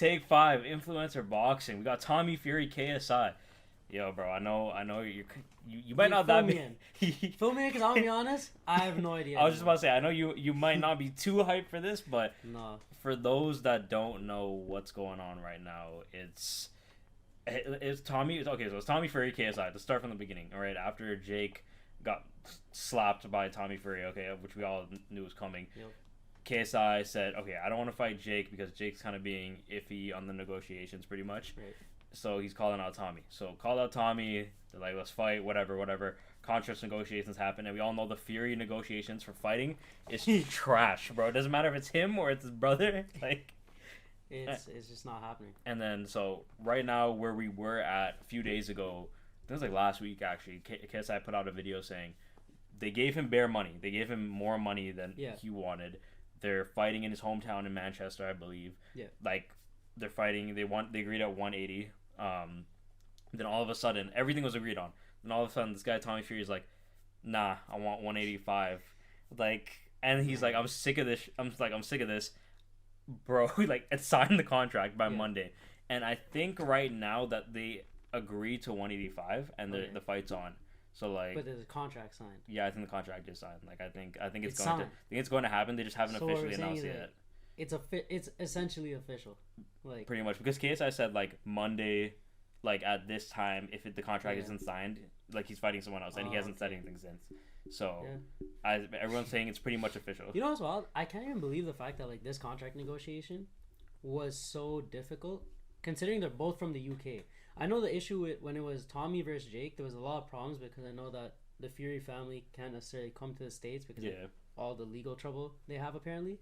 TakeFive, influencer boxing. We got Tommy Fury, KSI. Yo, bro, I know you might not fill that me in. Fill me in, because I'll be honest, I have no idea. I was just about to say, I know you might not be too hyped for this, but No. for those that don't know what's going on right now, it's Tommy. Okay, so it's Tommy Fury, KSI. To start from the beginning, all right. After Jake got slapped by Tommy Fury, okay, which we all knew was coming. Yep. KSI said, okay, I don't want to fight Jake because Jake's kind of being iffy on the negotiations, pretty much. Right. So he's calling out Tommy. So call out Tommy. They're like, let's fight, whatever. Contract negotiations happen, and we all know the Fury negotiations for fighting is trash, bro. It doesn't matter if it's him or it's his brother. Like, it's just not happening. and then so right now where we were at a few days ago, I think it was like last week actually. KSI put out a video saying they gave him bare money. They gave him more money than he wanted. They're fighting in his hometown in Manchester, I believe. Yeah. Like they're fighting. They agreed at 180. Then all of a sudden, everything was agreed on. Then all of a sudden, this guy Tommy Fury is like, "Nah, I want 185." Like, and he's like, "I'm sick of this." I'm sick of this, bro. Like, and signed the contract by Monday. And I think right now that they agreed to 185, and the fight's on. So like, but there's a contract signed. Yeah, I think the contract is signed. Like, I think it's going signed. to. I think it's going to happen. They just haven't officially announced it yet. It's essentially official, like pretty much, because KSI said like Monday, like at this time, if the contract isn't signed, like he's fighting someone else, and he hasn't said anything since. So, everyone's saying it's pretty much official. You know what's wild? I can't even believe the fact that like this contract negotiation was so difficult, considering they're both from the UK. I know the issue with when it was Tommy versus Jake, there was a lot of problems because I know that the Fury family can't necessarily come to the States because of all the legal trouble they have apparently.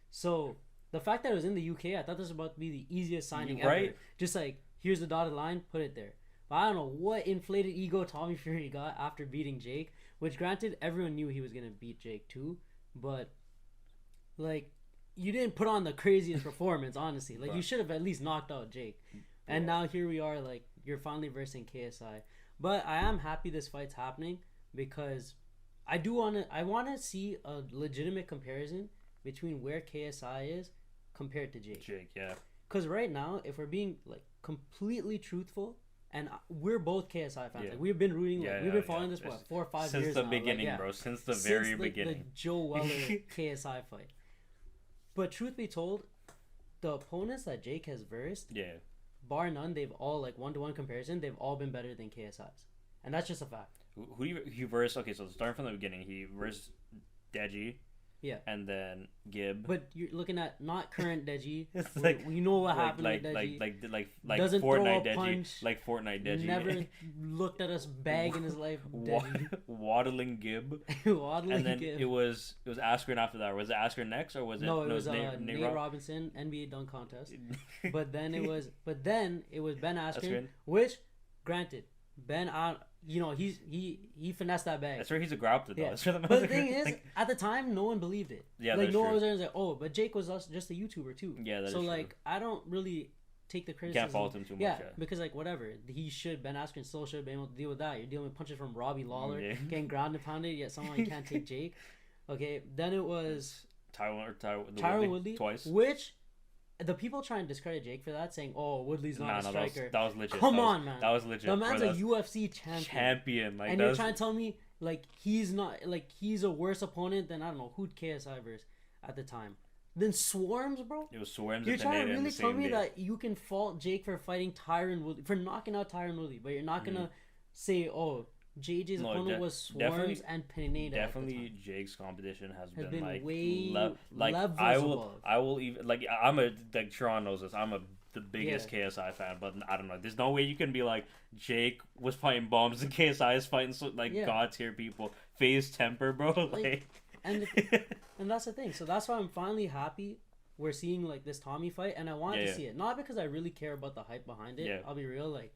So the fact that it was in the UK, I thought this was about to be the easiest signing ever. Just like, here's the dotted line, put it there. But I don't know what inflated ego Tommy Fury got after beating Jake, which granted, everyone knew he was going to beat Jake too. But, like, you didn't put on the craziest performance, honestly. Like, you should have at least knocked out Jake. And now here we are, like, you're finally versing KSI. But I am happy this fight's happening because I want to see a legitimate comparison between where KSI is compared to Jake. Because right now, if we're being like completely truthful, and we're both KSI fans, like we've been rooting, we've been following this 4 or 5 years since the beginning, bro. Since the very beginning, the Joe Weller KSI fight. But truth be told, the opponents that Jake has versed, bar none, they've all like 1-to-1 comparison. They've all been better than KSI's, and that's just a fact. Who he versed? Okay, so starting from the beginning, he versed Deji. Yeah. And then Gibb. But you're looking at not current Deji. Like, we know what happened with Deji. Like doesn't Fortnite throw a Deji. punch. Like Fortnite Deji. Never looked at us bag in his life. Waddling Gibb. Waddling and then Gibb. it was Askren after that. Was it Askren next or was it? No, it was Nate Robinson NBA dunk contest. but then it was Ben Askren, which, granted, Ben he finessed that bag. That's where he's a grappler though. Yeah. But the thing is, at the time, no one believed it. Yeah, like no one was there and like, oh, but Jake was just a YouTuber too. Yeah, that's so true. Like, I don't really take the criticism. Can't fault him too much. Yeah, because like whatever, Ben Askren still should have been able to deal with that. You're dealing with punches from Robbie Lawler, getting ground and pounded, yet somehow you can't take Jake. Okay, then it was Tyron Woodley twice, which. The people trying to discredit Jake for that, saying, "Oh, Woodley's not a striker." That was legit. Come on, man. That was legit. The man's a UFC champion. Like, and you're trying to tell me like he's not like he's a worse opponent than I don't know who'd KSI versus at the time. Then Swarms, bro. It was Swarms. You're trying to really tell me that you can fault Jake for fighting Tyron Woodley for knocking out Tyron Woodley, but you're not gonna say, "Oh, JJ's opponent was Swarms and Pineda." Definitely, Jake's competition has been like way I will even like I'm a like Sharon knows this. I'm the biggest KSI fan, but I don't know. There's no way you can be like Jake was fighting bombs and KSI is fighting god tier people. Phase temper, bro. And that's the thing. So that's why I'm finally happy we're seeing like this Tommy fight, and I want to see it not because I really care about the hype behind it. I'll be real, like.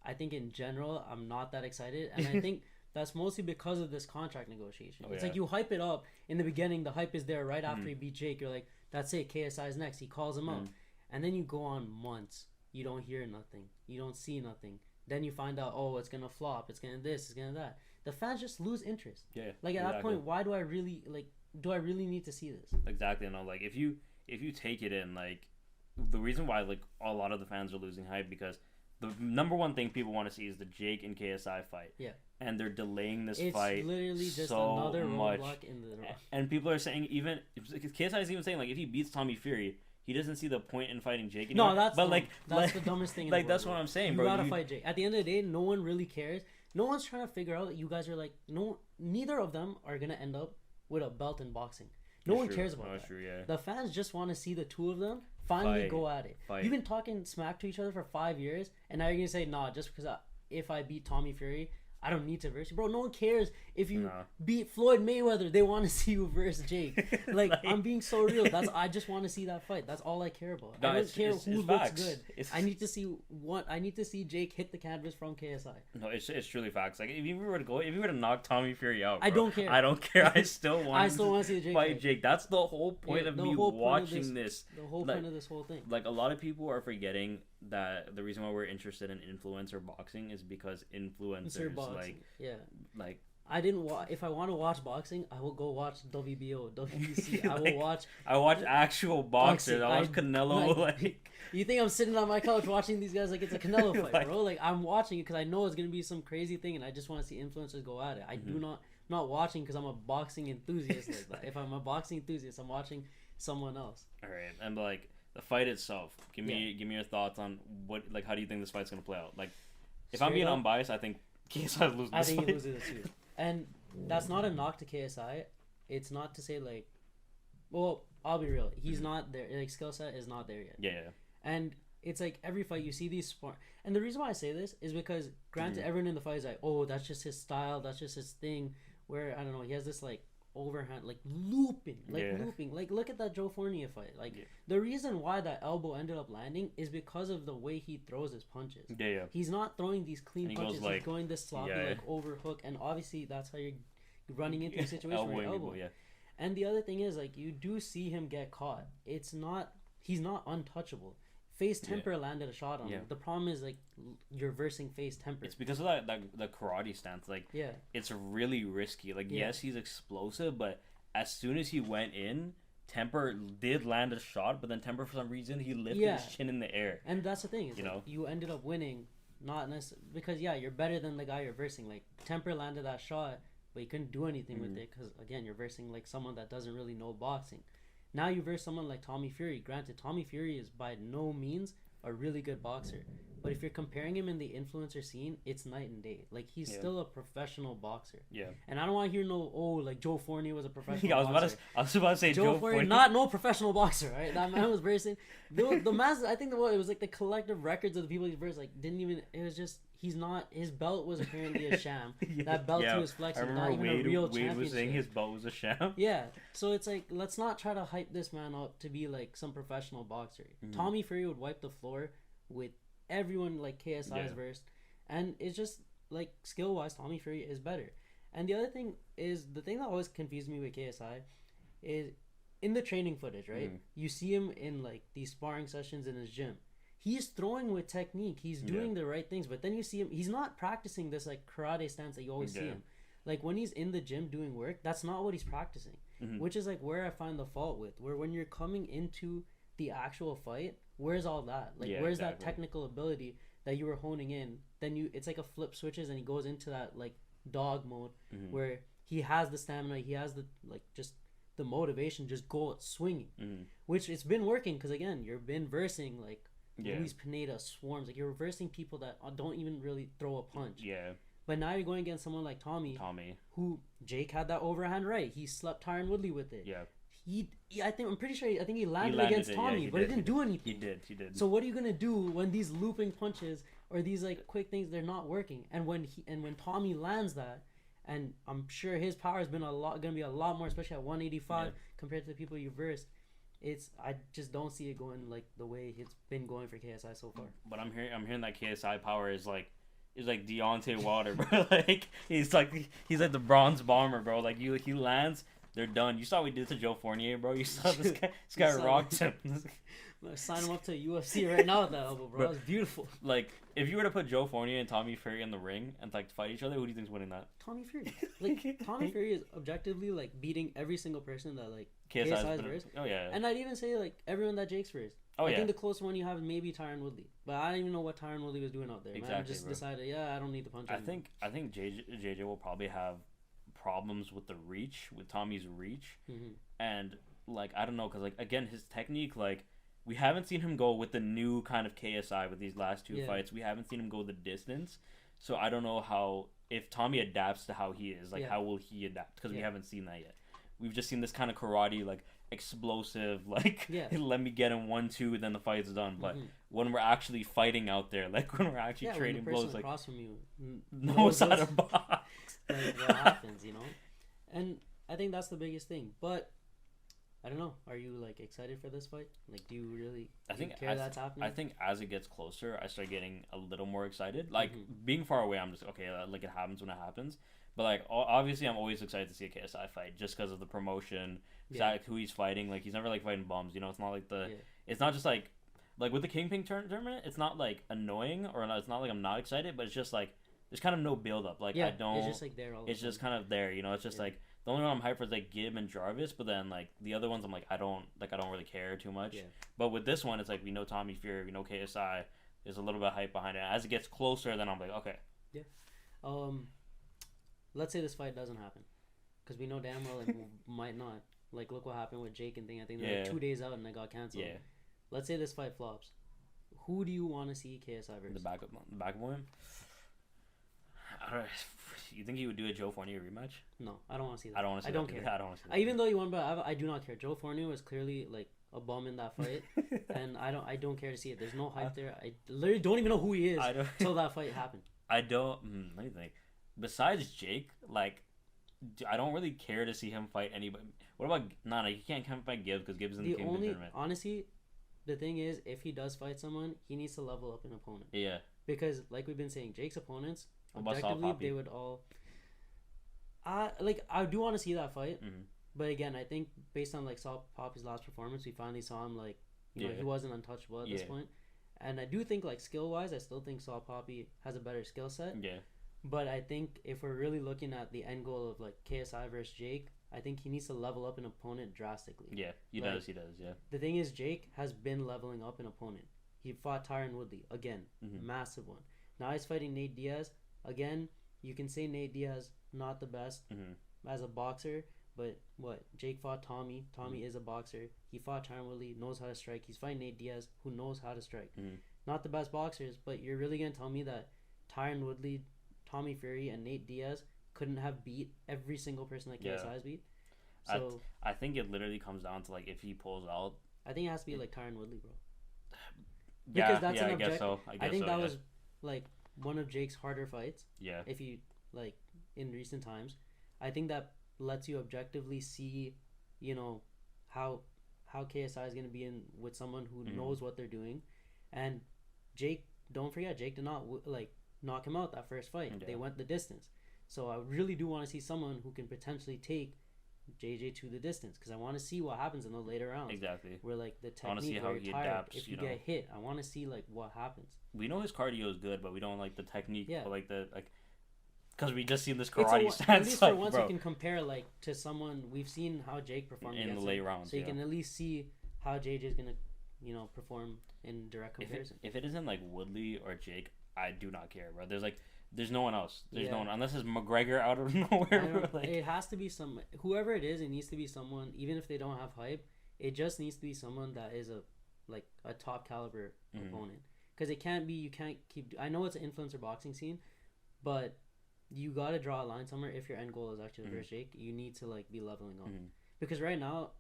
I think in general, I'm not that excited. And I think that's mostly because of this contract negotiation. It's like you hype it up. In the beginning, the hype is there right after he beat Jake. You're like, that's it, KSI's next. He calls him out. And then you go on months. You don't hear nothing. You don't see nothing. Then you find out, oh, it's going to flop. It's going to this. It's going to that. The fans just lose interest. Yeah. Like, at that point, why do I really, like, do I really need to see this? Exactly. Like, if you take it in, like, the reason why like a lot of the fans are losing hype because the number one thing people want to see is the Jake and KSI fight. Yeah. And they're delaying this It's fight literally just so another much. roadblock in the And people are saying even KSI is even saying like if he beats Tommy Fury, he doesn't see the point in fighting Jake anymore. No, that's but that's the dumbest thing. In Like the world, that's what I'm saying, you bro. gotta fight Jake. At the end of the day, no one really cares. No one's trying to figure out that you guys are like no. Neither of them are gonna end up with a belt in boxing. No one cares about that. True, yeah. The fans just want to see the two of them finally go at it. You've been talking smack to each other for 5 years, and now you're gonna say, "Nah, just because if I beat Tommy Fury, I don't need to verse you, bro." No one cares if you beat Floyd Mayweather. They want to see you verse Jake. Like I'm being so real. I just want to see that fight. That's all I care about. No, I don't care who looks facts. good. I need to see I need to see Jake hit the canvas from KSI. No, it's truly facts. Like if you were to knock Tommy Fury out, bro, I don't care. I don't care. I still want to see Jake fight Jake. That's the whole point of me watching this. The whole point of this whole thing. Like a lot of people are forgetting that the reason why we're interested in influencer boxing is because influencers like I didn't if I want to watch boxing, I will go watch WBO, WBC. I watch actual boxers. I watch Canelo. Like you think I'm sitting on my couch watching these guys like it's a Canelo fight, bro? Like I'm watching it because I know it's gonna be some crazy thing, and I just want to see influencers go at it. I do not watching because I'm a boxing enthusiast like that. If I'm a boxing enthusiast, I'm watching someone else. All right, and like the fight itself, give me your thoughts on how do you think this fight's gonna play out? Like if I'm being unbiased, I think KSI loses. I think he loses it too. And that's not a knock to KSI. It's not to say like, well, I'll be real. He's not there. Like skill set is not there yet. Yeah. And it's like every fight you see these sport. And the reason why I say this is because granted, everyone in the fight is like, oh, that's just his style. That's just his thing. Where I don't know, he has this like overhand, like looping. Like look at that Joe Fournier fight. Like the reason why that elbow ended up landing is because of the way he throws his punches. Yeah. He's not throwing these clean punches. He's going this sloppy like overhook, and obviously that's how you're running into a situation where elbow. People, And the other thing is like you do see him get caught. He's not untouchable. Face Temper landed a shot on him. The problem is like you're versing Face Temper. It's because of that the karate stance. Like it's really risky. Like yes, he's explosive, but as soon as he went in, Temper did land a shot, but then Temper for some reason he lifted his chin in the air. And that's the thing. Is you ended up winning, not necessarily because you're better than the guy you're versing. Like Temper landed that shot, but you couldn't do anything with it because again you're versing like someone that doesn't really know boxing. Now you verse someone like Tommy Fury. Granted, Tommy Fury is by no means a really good boxer. But if you're comparing him in the influencer scene, it's night and day. Like, he's still a professional boxer. Yeah. And I don't want to hear like, Joe Fournier was a professional boxer. I was about to say Joe Fournier. No professional boxer, right? That man was versing. The mass, I think it was like the collective records of the people he versed, like, didn't even, it was just, he's not, his belt was apparently a sham. That belt he was flexing, not even a real championship. Wade was saying his belt was a sham. Yeah. So it's like, let's not try to hype this man up to be like some professional boxer. Tommy Fury would wipe the floor with everyone like KSI's versed, and it's just like skill wise Tommy Fury is better. And the other thing is, the thing that always confused me with KSI is in the training footage, right? You see him in like these sparring sessions in his gym, he's throwing with technique, he's doing the right things, but then you see him, he's not practicing this like karate stance that you always see him. Like when he's in the gym doing work, that's not what he's practicing, which is like where I find the fault with, where when you're coming into the actual fight, where's all that? Like, where's that technical ability that you were honing in? Then it's like a flip switches and he goes into that like dog mode where he has the stamina, he has the like just the motivation, just go out swinging, which it's been working because again you've been versing like Luis Pineda, Swarms, like you're reversing people that don't even really throw a punch. But now you're going against someone like Tommy, who Jake had that overhand right. He slept Tyron Woodley with it. I think he landed against Tommy, but it didn't do anything. He did. So what are you gonna do when these looping punches or these like quick things, they're not working? And when Tommy lands that, and I'm sure his power has been gonna be a lot more, especially at 185 compared to the people you versed. I just don't see it going like the way it's been going for KSI so far. But I'm hearing that KSI power is like Deontay Wilder, bro. Like he's like the bronze bomber, bro. Like he lands. They're done. You saw what we did to Joe Fournier, bro. You saw this guy rocked him. Sign him up to UFC right now with that elbow, bro. That was beautiful. Like, if you were to put Joe Fournier and Tommy Fury in the ring and like fight each other, who do you think's winning that? Tommy Fury. Like Tommy Fury is objectively like beating every single person that like KSI's versed. Oh yeah. And I'd even say like everyone that Jake's versed. Oh I yeah, think the closest one you have is maybe Tyron Woodley, but I don't even know what Tyron Woodley was doing out there. exactly, Man just bro. decided, yeah, I don't need the punch anymore. I think JJ will probably have problems with the reach, with Tommy's reach, Mm-hmm. and like I don't know, cause like again his technique, like we haven't seen him go with the new kind of KSI with these last two Yeah. fights. We haven't seen him go the distance, so I don't know how if Tommy adapts to how he is, like Yeah. how will he adapt? Because we Yeah. haven't seen that yet. We've just seen this kind of karate, like explosive, like Yeah. let me get him 1-2, then the fight's done. But Mhm. when we're actually fighting out there, like when we're actually Yeah, when trading the person blows, like across from you knows how to box. like what happens, you know? And I think that's the biggest thing. But I don't know. Are you like excited for this fight? Like, do you really care that's happening? I think as it gets closer, I start getting a little more excited. Like Mhm. being far away, I'm just okay. Like it happens when it happens. But like obviously, I'm always excited to see a KSI fight just because of the promotion, who he's fighting. Like he's never like fighting bums. You know, it's not like it's not just like with the Kingpin tournament. It's not like annoying or it's not like I'm not excited, but it's just like there's kind of no build up. Like I don't. It's just like there all. It's just kind of there. You know, it's just like. The only one I'm hyped for is like Gibb and Jarvis, but then like the other ones I'm like I don't really care too much. Yeah. But with this one, it's like we know Tommy Fury, we know KSI. There's a little bit of hype behind it. As it gets closer, then I'm like okay. Yeah. Let's say this fight doesn't happen, because we know damn well it might not. Like look what happened with Jake and thing. I think they're like 2 days out and it got canceled. Yeah. Let's say this fight flops. Who do you want to see KSI versus? The back of him. You think he would do a Joe Fournier rematch? No, I don't want to see that. I don't want to see I don't that. care. I don't want to see that. Even though you won, but I do not care. Joe Fournier was clearly like a bum in that fight, and I don't care to see it. There's no hype there. I literally don't even know who he is until that fight happened. I don't. Let me think. Besides Jake, like, I don't really care to see him fight anybody. What about Nana? He can't fight Gibbs because Gibbs is in the Kingpin tournament. Honestly, the thing is, if he does fight someone, he needs to level up an opponent. Yeah. Because, like we've been saying, Jake's opponents, What objectively, they would all. I do want to see that fight, but again, I think based on like Saul Poppy's last performance, we finally saw him like, you know, he wasn't untouchable at this point, and I do think like skill wise, I still think Saul Poppy has a better skill set. Yeah. But I think if we're really looking at the end goal of like KSI versus Jake, I think he needs to level up an opponent drastically. Yeah, he does. Yeah. The thing is, Jake has been leveling up an opponent. He fought Tyron Woodley again, massive one. Now he's fighting Nate Diaz again. You can say Nate Diaz not the best as a boxer, but Jake fought Tommy. Tommy is a boxer. He fought Tyron Woodley, knows how to strike. He's fighting Nate Diaz, who knows how to strike. Not the best boxers, but you're really gonna tell me that Tyron Woodley, Tommy Fury, and Nate Diaz couldn't have beat every single person that KSI has beat? So I think it literally comes down to like if he pulls out. I think it has to be like Tyron Woodley, bro. Because that's an objective. I think that was like one of Jake's harder fights. Yeah. If you like in recent times, I think that lets you objectively see, you know, how KSI is going to be in with someone who knows what they're doing, and Jake. Don't forget, Jake did not like knock him out that first fight. Yeah. They went the distance. So I really do want to see someone who can potentially take JJ to the distance, because I want to see what happens in the later rounds. Exactly. Where like the technique, I want to see how he adapts. If you get hit, I want to see like what happens. We know his cardio is good, but we don't like the technique. Yeah. But like because we just seen this karate stance. At least for once, you can compare like to someone we've seen how Jake performed in the late rounds. So you can at least see how JJ's gonna, you know, perform in direct comparison. If it isn't like Woodley or Jake, I do not care, bro. There's no one else. There's no one unless it's McGregor out of nowhere. Like, it has to be whoever it is. It needs to be someone, even if they don't have hype. It just needs to be someone that is a top caliber opponent. Because it can't be. You can't keep. I know it's an influencer boxing scene, but you got to draw a line somewhere. If your end goal is actually versus Jake, you need to like be leveling up. Because right now,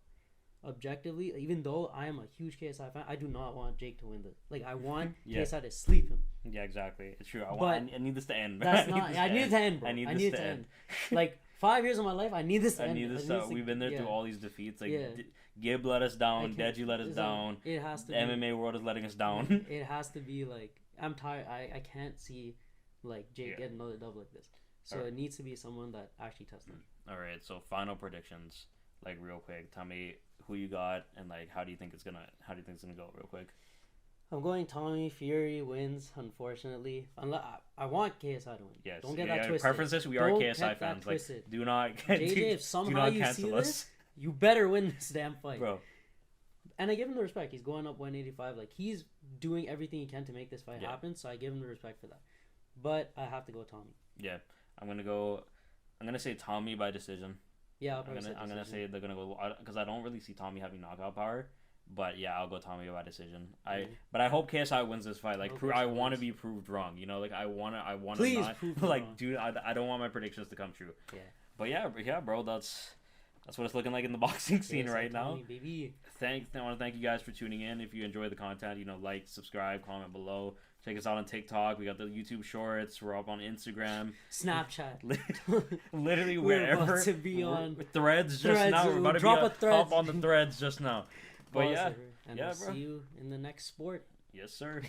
objectively, even though I am a huge KSI fan, I do not want Jake to win this. Like I want KSI to sleep him. Yeah, exactly. It's true. I need this to end. That's not. I need it to end, bro. I need this to end. Like 5 years of my life, I need this to end. I need this to. We've been there through all these defeats. Like Gibb let us down. Deji let us down. It has to. The MMA world is letting us down. It has to be like I'm tired. I can't see like Jake get another dub like this. So it needs to be someone that actually tests them. All right. So final predictions, like real quick. Tell me who you got and like how do you think it's gonna go real quick. I'm going Tommy Fury wins, unfortunately. I want KSI to win. Yes. Don't get that twisted. Preferences, we are KSI fans. Like, do not JJ, if somehow you see this, you better win this damn fight. Bro, and I give him the respect. He's going up 185. Like, he's doing everything he can to make this fight happen. So I give him the respect for that. But I have to go Tommy. Yeah, I'm gonna say Tommy by decision. Yeah, I'm gonna say they're gonna go because I don't really see Tommy having knockout power. But yeah, I'll go Tommy by decision. But I hope KSI wins this fight. Like, I want to be proved wrong. You know, like I want to. Please not, prove like, wrong. dude, I don't want my predictions to come true. Yeah. But yeah, bro. That's what it's looking like in the boxing scene right now. Baby. I want to thank you guys for tuning in. If you enjoy the content, like, subscribe, comment below. Check us out on TikTok. We got the YouTube Shorts. We're up on Instagram, Snapchat. Literally We're wherever. about to be on Threads just now. We're about to drop a thread up on the Threads just now. But yeah, and we'll see you in the next sport. Yes, sir.